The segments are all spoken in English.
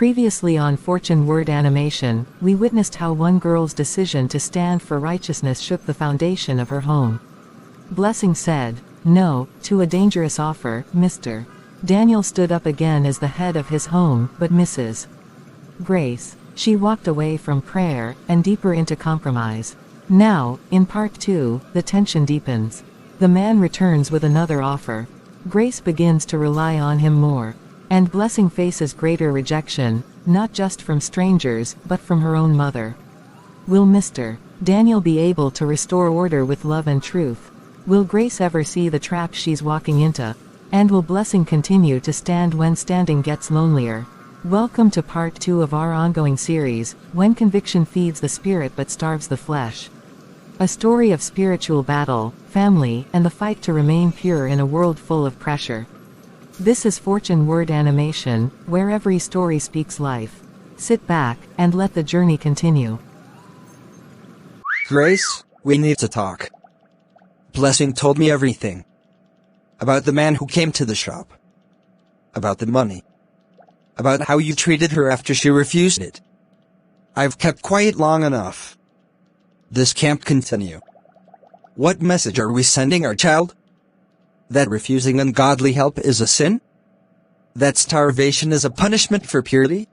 Previously on Fortune Word Animation, we witnessed how one girl's decision to stand for righteousness shook the foundation of her home. Blessing said, "No," to a dangerous offer, Mr. Daniel stood up again as the head of his home, but Mrs. Grace. She walked away from prayer, and deeper into compromise. Now, in part 2, the tension deepens. The man returns with another offer. Grace begins to rely on him more. And Blessing faces greater rejection, not just from strangers, but from her own mother. Will Mr. Daniel be able to restore order with love and truth? Will Grace ever see the trap she's walking into? And will Blessing continue to stand when standing gets lonelier? Welcome to part 2 of our ongoing series, When Conviction Feeds the Spirit but Starves the Flesh. A story of spiritual battle, family, and the fight to remain pure in a world full of pressure. This is Fortune Word Animation, where every story speaks life. Sit back, and let the journey continue. Grace, we need to talk. Blessing told me everything. About the man who came to the shop. About the money. About how you treated her after she refused it. I've kept quiet long enough. This can't continue. What message are we sending our child? That refusing ungodly help is a sin? That starvation is a punishment for purity?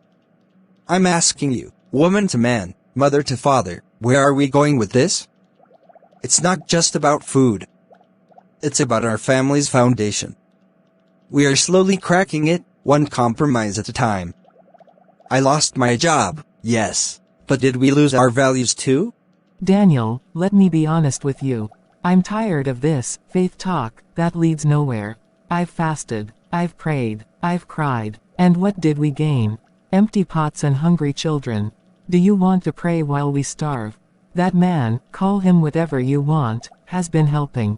I'm asking you, woman to man, mother to father, where are we going with this? It's not just about food. It's about our family's foundation. We are slowly cracking it, one compromise at a time. I lost my job, yes, but did we lose our values too? Daniel, let me be honest with you. I'm tired of this faith talk that leads nowhere. I've fasted, I've prayed, I've cried, and what did we gain? Empty pots and hungry children. Do you want to pray while we starve? That man, call him whatever you want, has been helping.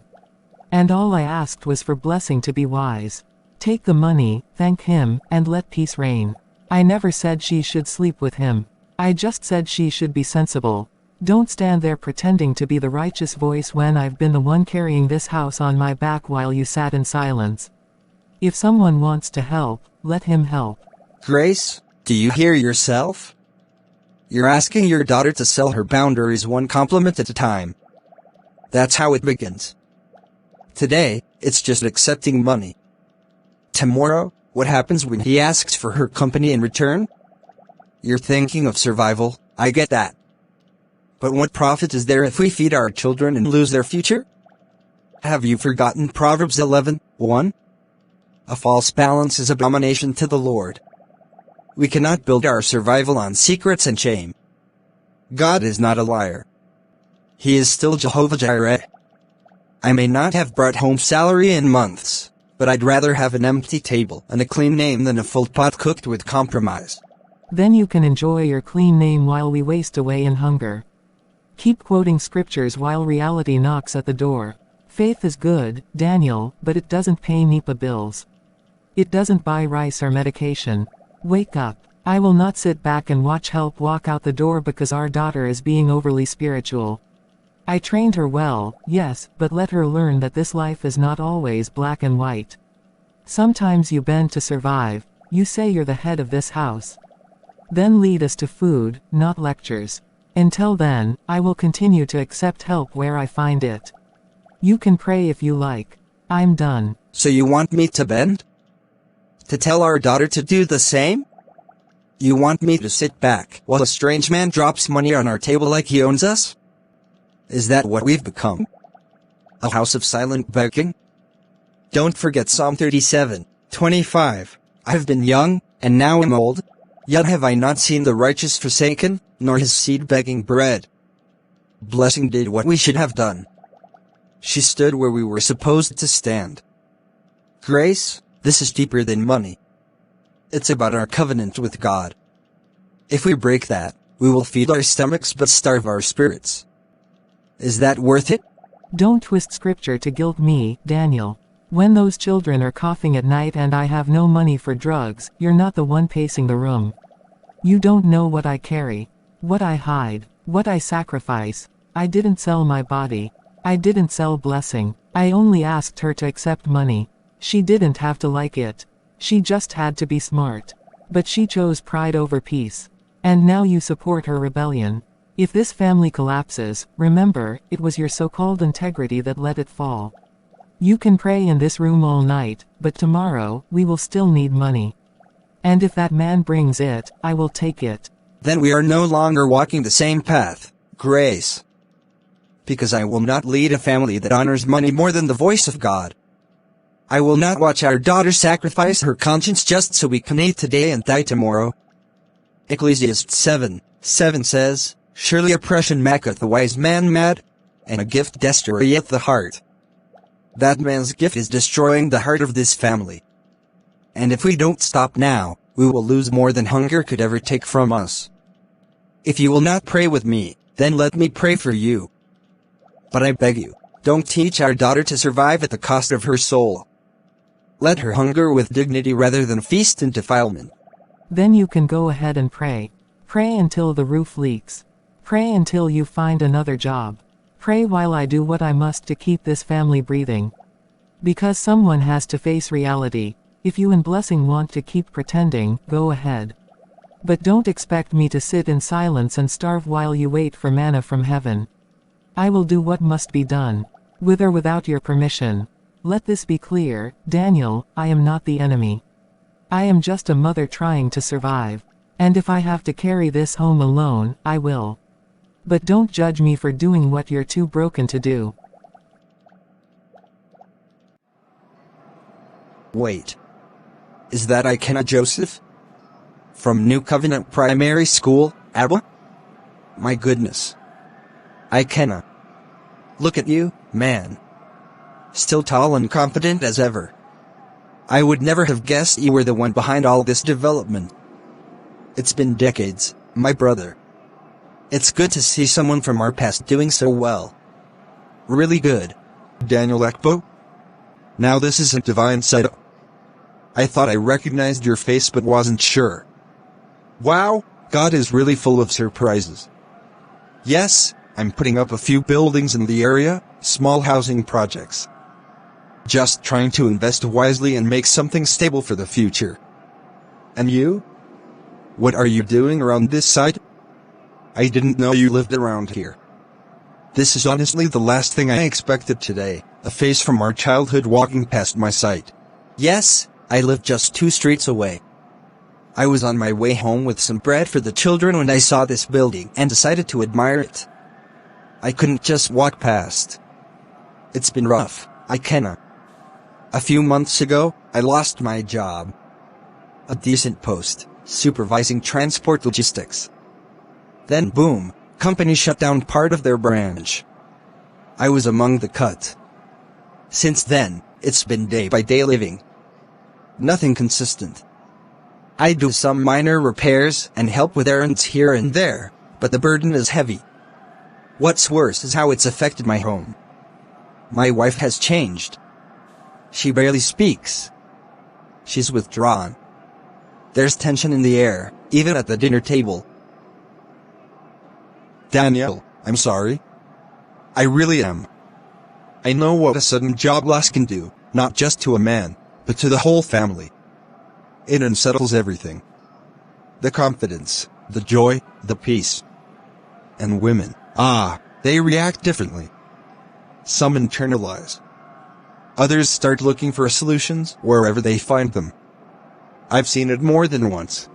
And all I asked was for Blessing to be wise. Take the money, thank him, and let peace reign. I never said she should sleep with him. I just said she should be sensible. Don't stand there pretending to be the righteous voice when I've been the one carrying this house on my back while you sat in silence. If someone wants to help, let him help. Grace, do you hear yourself? You're asking your daughter to sell her boundaries one compliment at a time. That's how it begins. Today, it's just accepting money. Tomorrow, what happens when he asks for her company in return? You're thinking of survival, I get that. But what profit is there if we feed our children and lose their future? Have you forgotten Proverbs 11:1? A false balance is abomination to the Lord. We cannot build our survival on secrets and shame. God is not a liar. He is still Jehovah Jireh. I may not have brought home salary in months, but I'd rather have an empty table and a clean name than a full pot cooked with compromise. Then you can enjoy your clean name while we waste away in hunger. Keep quoting scriptures while reality knocks at the door. Faith is good, Daniel, but it doesn't pay NEPA bills. It doesn't buy rice or medication. Wake up. I will not sit back and watch help walk out the door because our daughter is being overly spiritual. I trained her well, yes, but let her learn that this life is not always black and white. Sometimes you bend to survive. You say you're the head of this house. Then lead us to food, not lectures. Until then, I will continue to accept help where I find it. You can pray if you like. I'm done. So you want me to bend? To tell our daughter to do the same? You want me to sit back while a strange man drops money on our table like he owns us? Is that what we've become? A house of silent begging? Don't forget Psalm 37:25. I've been young, and now am old. Yet have I not seen the righteous forsaken, nor his seed begging bread. Blessing did what we should have done. She stood where we were supposed to stand. Grace, this is deeper than money. It's about our covenant with God. If we break that, we will feed our stomachs but starve our spirits. Is that worth it? Don't twist scripture to guilt me, Daniel. When those children are coughing at night and I have no money for drugs, you're not the one pacing the room. You don't know what I carry, what I hide, what I sacrifice. I didn't sell my body. I didn't sell Blessing. I only asked her to accept money. She didn't have to like it. She just had to be smart. But she chose pride over peace. And now you support her rebellion. If this family collapses, remember, it was your so-called integrity that let it fall. You can pray in this room all night, but tomorrow, we will still need money. And if that man brings it, I will take it. Then we are no longer walking the same path, Grace. Because I will not lead a family that honors money more than the voice of God. I will not watch our daughter sacrifice her conscience just so we can eat today and die tomorrow. Ecclesiastes 7:7 says, "Surely oppression maketh the wise man mad, and a gift destroyeth the heart." That man's gift is destroying the heart of this family. And if we don't stop now, we will lose more than hunger could ever take from us. If you will not pray with me, then let me pray for you. But I beg you, don't teach our daughter to survive at the cost of her soul. Let her hunger with dignity rather than feast in defilement. Then you can go ahead and pray. Pray until the roof leaks. Pray until you find another job. Pray while I do what I must to keep this family breathing. Because someone has to face reality. If you and Blessing want to keep pretending, go ahead. But don't expect me to sit in silence and starve while you wait for manna from heaven. I will do what must be done, with or without your permission. Let this be clear, Daniel, I am not the enemy. I am just a mother trying to survive. And if I have to carry this home alone, I will. But don't judge me for doing what you're too broken to do. Wait. Is that Akenna Joseph? From New Covenant Primary School, Abba? My goodness. Akenna. Look at you, man. Still tall and confident as ever. I would never have guessed you were the one behind all this development. It's been decades, my brother. It's good to see someone from our past doing so well. Really good. Daniel Ekbo? Now this isn't divine sight. I thought I recognized your face but wasn't sure. Wow, God is really full of surprises. Yes, I'm putting up a few buildings in the area, small housing projects. Just trying to invest wisely and make something stable for the future. And you? What are you doing around this site? I didn't know you lived around here. This is honestly the last thing I expected today, a face from our childhood walking past my site. Yes, I live just 2 streets away. I was on my way home with some bread for the children when I saw this building and decided to admire it. I couldn't just walk past. It's been rough, Akenna. A few months ago, I lost my job. A decent post, supervising transport logistics. Then boom, company shut down part of their branch. I was among the cut. Since then, it's been day-by-day living. Nothing consistent. I do some minor repairs and help with errands here and there, but the burden is heavy. What's worse is how it's affected my home. My wife has changed. She barely speaks. She's withdrawn. There's tension in the air, even at the dinner table. Daniel, I'm sorry. I really am. I know what a sudden job loss can do, not just to a man, but to the whole family. It unsettles everything. The confidence, the joy, the peace. And women, they react differently. Some internalize. Others start looking for solutions wherever they find them. I've seen it more than once.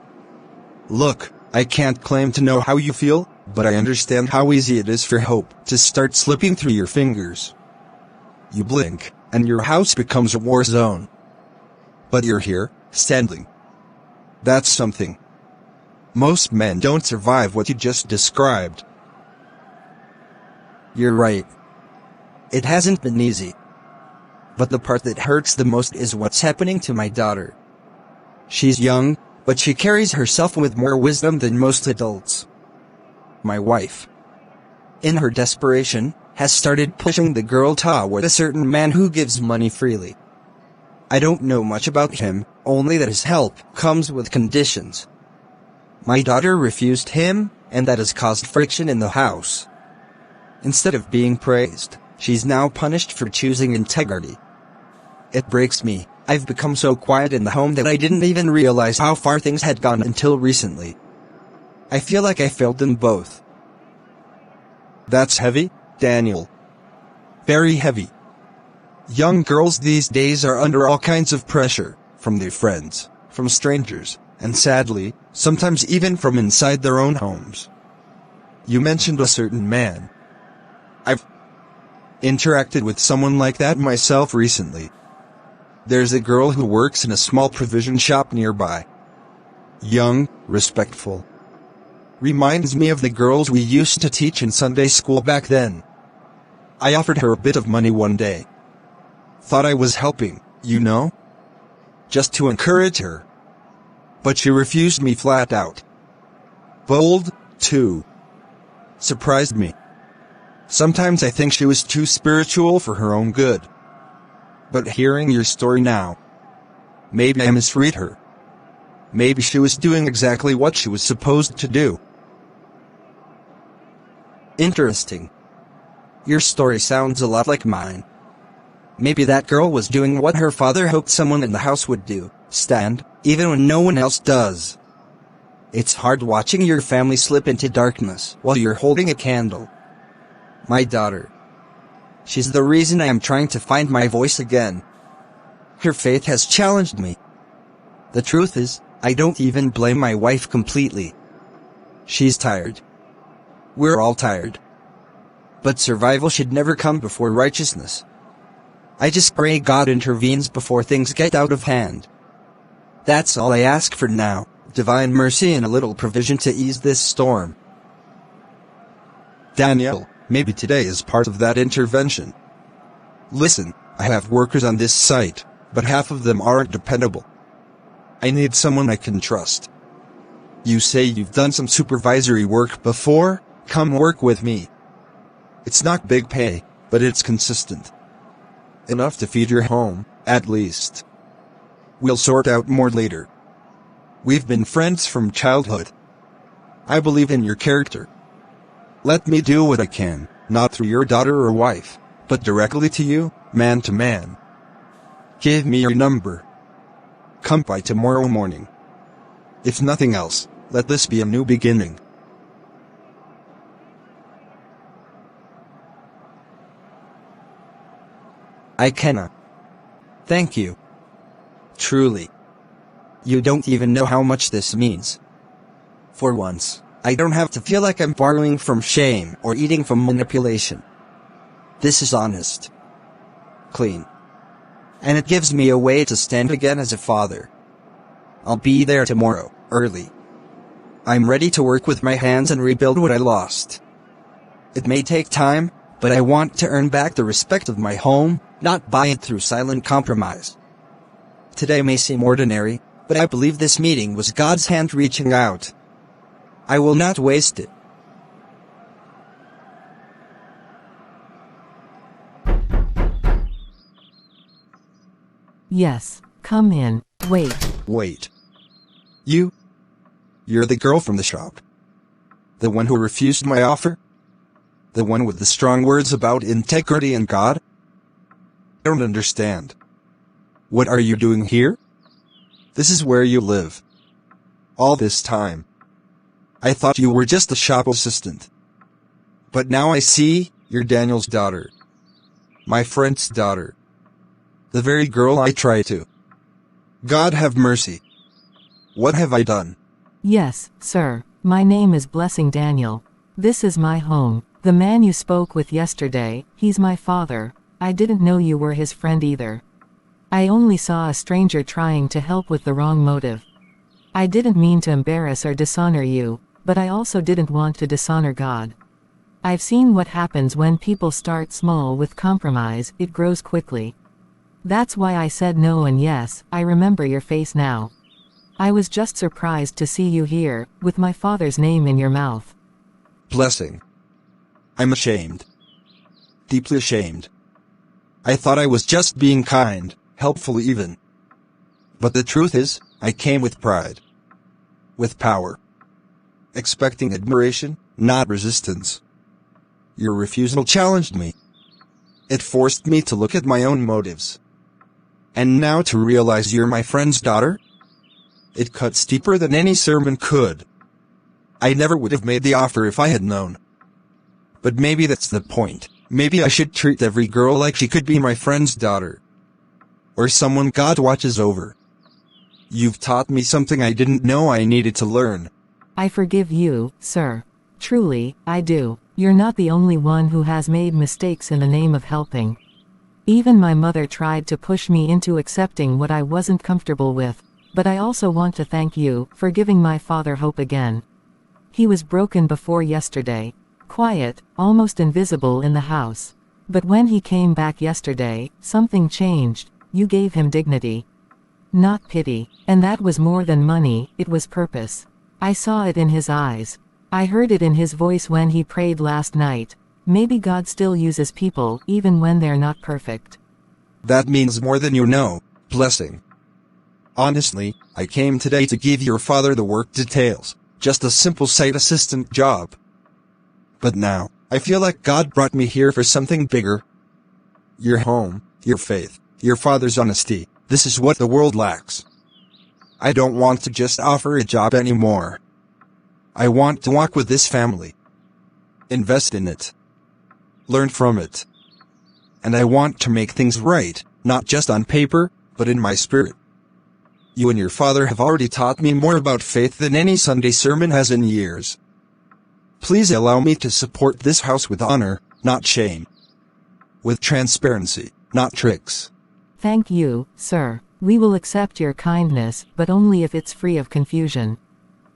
Look, I can't claim to know how you feel, but I understand how easy it is for hope to start slipping through your fingers. You blink, and your house becomes a war zone. But you're here, standing. That's something. Most men don't survive what you just described. You're right. It hasn't been easy. But the part that hurts the most is what's happening to my daughter. She's young, but she carries herself with more wisdom than most adults. My wife, in her desperation, has started pushing the girl toward a certain man who gives money freely. I don't know much about him, only that his help comes with conditions. My daughter refused him, and that has caused friction in the house. Instead of being praised, she's now punished for choosing integrity. It breaks me. I've become so quiet in the home that I didn't even realize how far things had gone until recently. I feel like I failed them both. That's heavy, Daniel. Very heavy. Young girls these days are under all kinds of pressure, from their friends, from strangers, and sadly, sometimes even from inside their own homes. You mentioned a certain man. I've interacted with someone like that myself recently. There's a girl who works in a small provision shop nearby. Young, respectful. Reminds me of the girls we used to teach in Sunday school back then. I offered her a bit of money one day. Thought I was helping, you know? Just to encourage her. But she refused me flat out. Bold, too. Surprised me. Sometimes I think she was too spiritual for her own good. But hearing your story now, maybe I misread her. Maybe she was doing exactly what she was supposed to do. Interesting. Your story sounds a lot like mine. Maybe that girl was doing what her father hoped someone in the house would do, stand, even when no one else does. It's hard watching your family slip into darkness while you're holding a candle. My daughter. She's the reason I am trying to find my voice again. Her faith has challenged me. The truth is, I don't even blame my wife completely. She's tired. We're all tired. But survival should never come before righteousness. I just pray God intervenes before things get out of hand. That's all I ask for now, divine mercy and a little provision to ease this storm. Daniel, maybe today is part of that intervention. Listen, I have workers on this site, but half of them aren't dependable. I need someone I can trust. You say you've done some supervisory work before? Come work with me. It's not big pay, but it's consistent. Enough to feed your home, at least. We'll sort out more later. We've been friends from childhood. I believe in your character. Let me do what I can, not through your daughter or wife, but directly to you, man to man. Give me your number. Come by tomorrow morning. If nothing else, let this be a new beginning. Akenna. Thank you. Truly. You don't even know how much this means. For once, I don't have to feel like I'm borrowing from shame or eating from manipulation. This is honest. Clean. And it gives me a way to stand again as a father. I'll be there tomorrow, early. I'm ready to work with my hands and rebuild what I lost. It may take time, but I want to earn back the respect of my home, not buy it through silent compromise. Today may seem ordinary, but I believe this meeting was God's hand reaching out. I will not waste it. Yes, come in. Wait. Wait. You're the girl from the shop. The one who refused my offer? The one with the strong words about integrity and God? I don't understand. What are you doing here? This is where you live. All this time. I thought you were just a shop assistant. But now I see, you're Daniel's daughter. My friend's daughter. The very girl I try to. God have mercy. What have I done? Yes, sir. My name is Blessing Daniel. This is my home. The man you spoke with yesterday, he's my father. I didn't know you were his friend either. I only saw a stranger trying to help with the wrong motive. I didn't mean to embarrass or dishonor you, but I also didn't want to dishonor God. I've seen what happens when people start small with compromise, it grows quickly. That's why I said no and yes, I remember your face now. I was just surprised to see you here, with my father's name in your mouth. Blessing. I'm ashamed. Deeply ashamed. I thought I was just being kind, helpful even. But the truth is, I came with pride. With power. Expecting admiration, not resistance. Your refusal challenged me. It forced me to look at my own motives. And now to realize you're my friend's daughter? It cuts deeper than any sermon could. I never would have made the offer if I had known. But maybe that's the point. Maybe I should treat every girl like she could be my friend's daughter. Or someone God watches over. You've taught me something I didn't know I needed to learn. I forgive you, sir. Truly, I do. You're not the only one who has made mistakes in the name of helping. Even my mother tried to push me into accepting what I wasn't comfortable with, but I also want to thank you for giving my father hope again. He was broken before yesterday, quiet, almost invisible in the house. But when he came back yesterday, something changed. You gave him dignity. Not pity, and that was more than money, it was purpose. I saw it in his eyes. I heard it in his voice when he prayed last night. Maybe God still uses people, even when they're not perfect. That means more than you know, blessing. Honestly, I came today to give your father the work details, just a simple site assistant job. But now, I feel like God brought me here for something bigger. Your home, your faith, your father's honesty, this is what the world lacks. I don't want to just offer a job anymore. I want to walk with this family. Invest in it. Learn from it. And I want to make things right, not just on paper, but in my spirit. You and your father have already taught me more about faith than any Sunday sermon has in years. Please allow me to support this house with honor, not shame. With transparency, not tricks. Thank you, sir. We will accept your kindness, but only if it's free of confusion.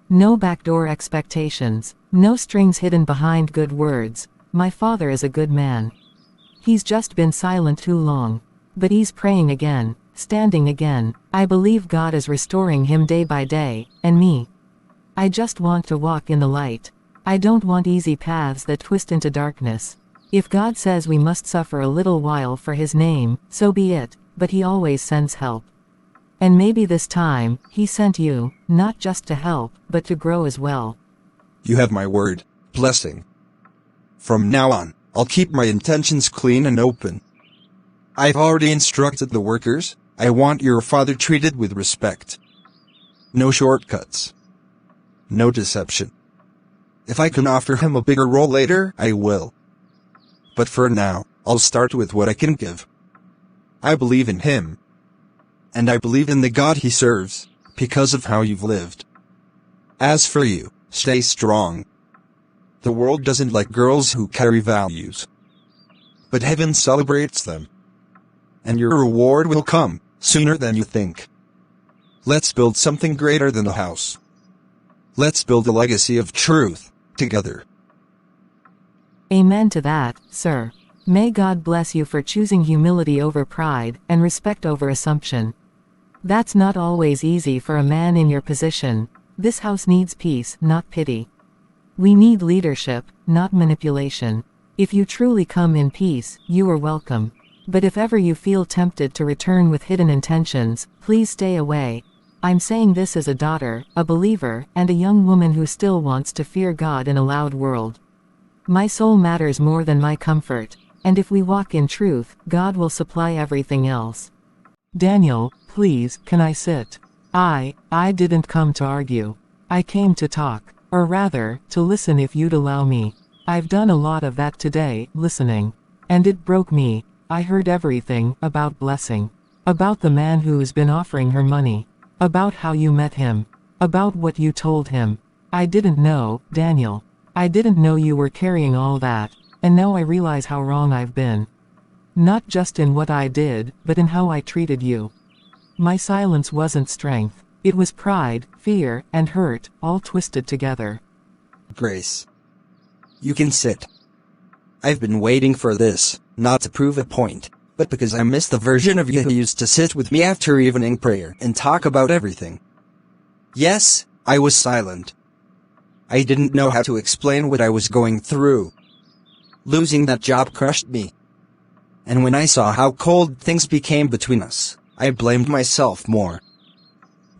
No backdoor expectations, no strings hidden behind good words. My father is a good man. He's just been silent too long. But he's praying again, standing again. I believe God is restoring him day by day, and me. I just want to walk in the light. I don't want easy paths that twist into darkness. If God says we must suffer a little while for his name, so be it, but he always sends help. And maybe this time, he sent you, not just to help, but to grow as well. You have my word, blessing. From now on, I'll keep my intentions clean and open. I've already instructed the workers. I want your father treated with respect. No shortcuts. No deception. If I can offer him a bigger role later, I will. But for now, I'll start with what I can give. I believe in him. And I believe in the God he serves, because of how you've lived. As for you, stay strong. The world doesn't like girls who carry values. But heaven celebrates them. And your reward will come, sooner than you think. Let's build something greater than the house. Let's build a legacy of truth, together. Amen to that, sir. May God bless you for choosing humility over pride, and respect over assumption. That's not always easy for a man in your position. This house needs peace, not pity. We need leadership, not manipulation. If you truly come in peace, you are welcome. But if ever you feel tempted to return with hidden intentions, please stay away. I'm saying this as a daughter, a believer, and a young woman who still wants to fear God in a loud world. My soul matters more than my comfort. And if we walk in truth, God will supply everything else. Daniel, please, can I sit? I didn't come to argue. I came to talk. Or rather, to listen if you'd allow me. I've done a lot of that today, listening. And it broke me. I heard everything, about blessing. About the man who's been offering her money. About how you met him. About what you told him. I didn't know, Daniel. I didn't know you were carrying all that. And now I realize how wrong I've been. Not just in what I did, but in how I treated you. My silence wasn't strength. It was pride, fear, and hurt, all twisted together. Grace. You can sit. I've been waiting for this, not to prove a point, but because I miss the version of you who used to sit with me after evening prayer and talk about everything. Yes, I was silent. I didn't know how to explain what I was going through. Losing that job crushed me. And when I saw how cold things became between us, I blamed myself more.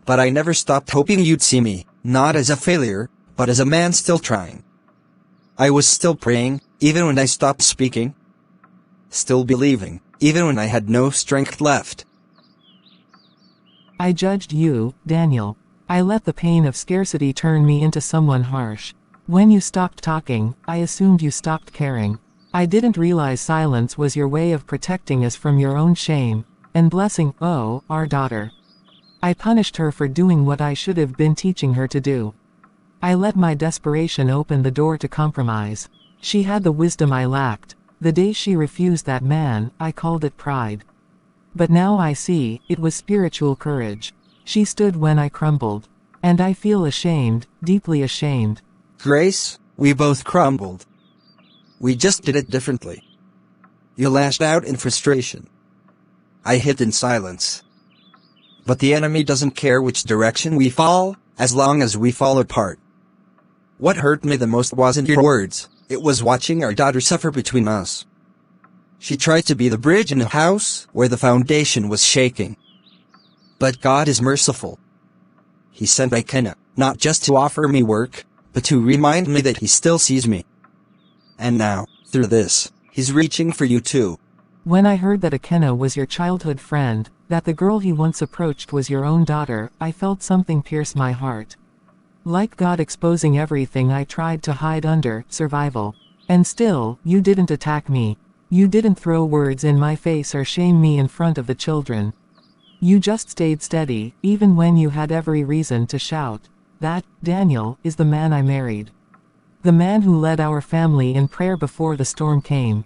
But I never stopped hoping you'd see me, not as a failure, but as a man still trying. I was still praying, even when I stopped speaking. Still believing, even when I had no strength left. I judged you, Daniel. I let the pain of scarcity turn me into someone harsh. When you stopped talking, I assumed you stopped caring. I didn't realize silence was your way of protecting us from your own shame, and blessing, oh, our daughter. I punished her for doing what I should have been teaching her to do. I let my desperation open the door to compromise. She had the wisdom I lacked. The day she refused that man, I called it pride. But now I see, it was spiritual courage. She stood when I crumbled. And I feel ashamed, deeply ashamed. Grace, we both crumbled. We just did it differently. You lashed out in frustration. I hid in silence. But the enemy doesn't care which direction we fall, as long as we fall apart. What hurt me the most wasn't your words, it was watching our daughter suffer between us. She tried to be the bridge in a house where the foundation was shaking. But God is merciful. He sent Akenna, not just to offer me work, but to remind me that he still sees me. And now, through this, he's reaching for you too. When I heard that Akenna was your childhood friend, that the girl he once approached was your own daughter, I felt something pierce my heart. Like God exposing everything I tried to hide under, survival. And still, you didn't attack me. You didn't throw words in my face or shame me in front of the children. You just stayed steady, even when you had every reason to shout. That, Daniel, is the man I married. The man who led our family in prayer before the storm came.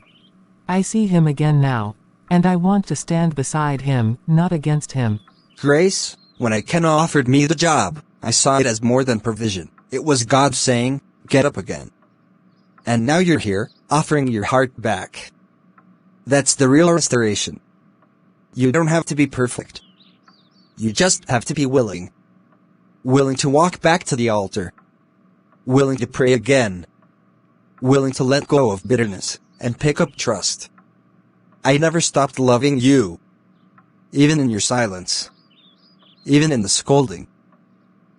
I see him again now. And I want to stand beside him, not against him. Grace, when Akenna offered me the job, I saw it as more than provision. It was God saying, get up again. And now you're here, offering your heart back. That's the real restoration. You don't have to be perfect. You just have to be willing. Willing to walk back to the altar. Willing to pray again. Willing to let go of bitterness, and pick up trust. I never stopped loving you. Even in your silence. Even in the scolding.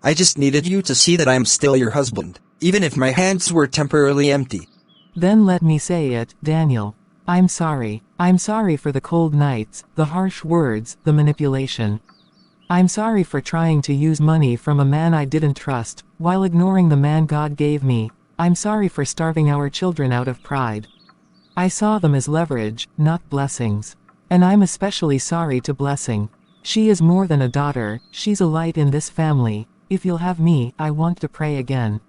I just needed you to see that I'm still your husband, even if my hands were temporarily empty. Then let me say it, Daniel. I'm sorry. I'm sorry for the cold nights, the harsh words, the manipulation. I'm sorry for trying to use money from a man I didn't trust, while ignoring the man God gave me. I'm sorry for starving our children out of pride. I saw them as leverage, not blessings. And I'm especially sorry to Blessing. She is more than a daughter, she's a light in this family. If you'll have me, I want to pray again.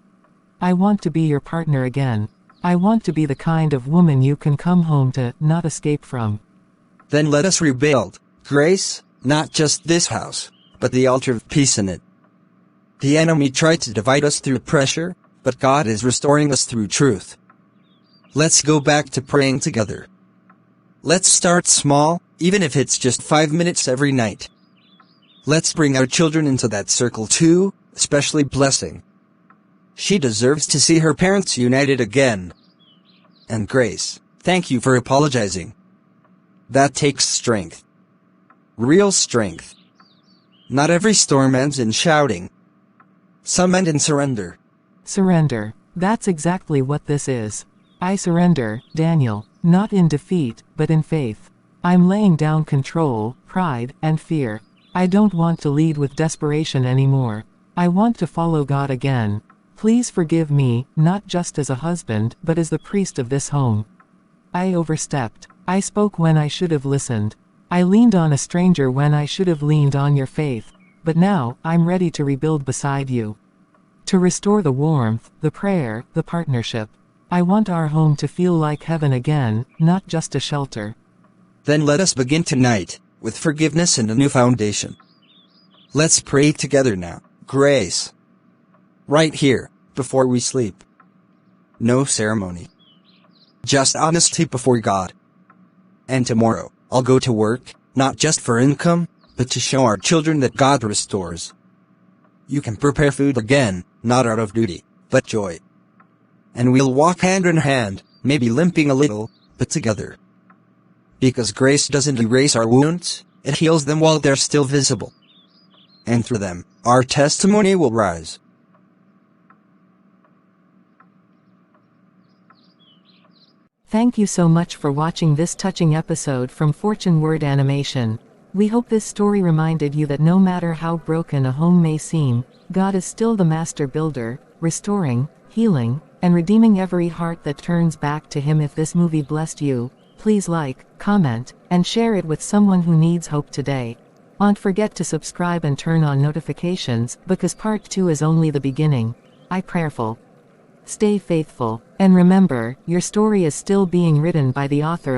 I want to be your partner again. I want to be the kind of woman you can come home to, not escape from. Then let us rebuild, Grace, not just this house, but the altar of peace in it. The enemy tried to divide us through pressure, but God is restoring us through truth. Let's go back to praying together. Let's start small, even if it's just 5 minutes every night. Let's bring our children into that circle too, especially Blessing. She deserves to see her parents united again. And Grace, thank you for apologizing. That takes strength. Real strength. Not every storm ends in shouting. Some end in surrender. Surrender. That's exactly what this is. I surrender, Daniel, not in defeat, but in faith. I'm laying down control, pride, and fear. I don't want to lead with desperation anymore. I want to follow God again. Please forgive me, not just as a husband, but as the priest of this home. I overstepped. I spoke when I should have listened. I leaned on a stranger when I should have leaned on your faith. But now, I'm ready to rebuild beside you. To restore the warmth, the prayer, the partnership. I want our home to feel like heaven again, not just a shelter. Then let us begin tonight, with forgiveness and a new foundation. Let's pray together now, Grace. Right here, before we sleep. No ceremony. Just honesty before God. And tomorrow, I'll go to work, not just for income, but to show our children that God restores. You can prepare food again, not out of duty, but joy. And we'll walk hand in hand, maybe limping a little, but together. Because grace doesn't erase our wounds, it heals them while they're still visible. And through them, our testimony will rise. Thank you so much for watching this touching episode from Fortune Word Animation. We hope this story reminded you that no matter how broken a home may seem, God is still the master builder, restoring, healing, and redeeming every heart that turns back to Him. If this movie blessed you, please like, comment, and share it with someone who needs hope today. Don't forget to subscribe and turn on notifications, because part 2 is only the beginning. I prayerful. Stay faithful, and remember, your story is still being written by the author.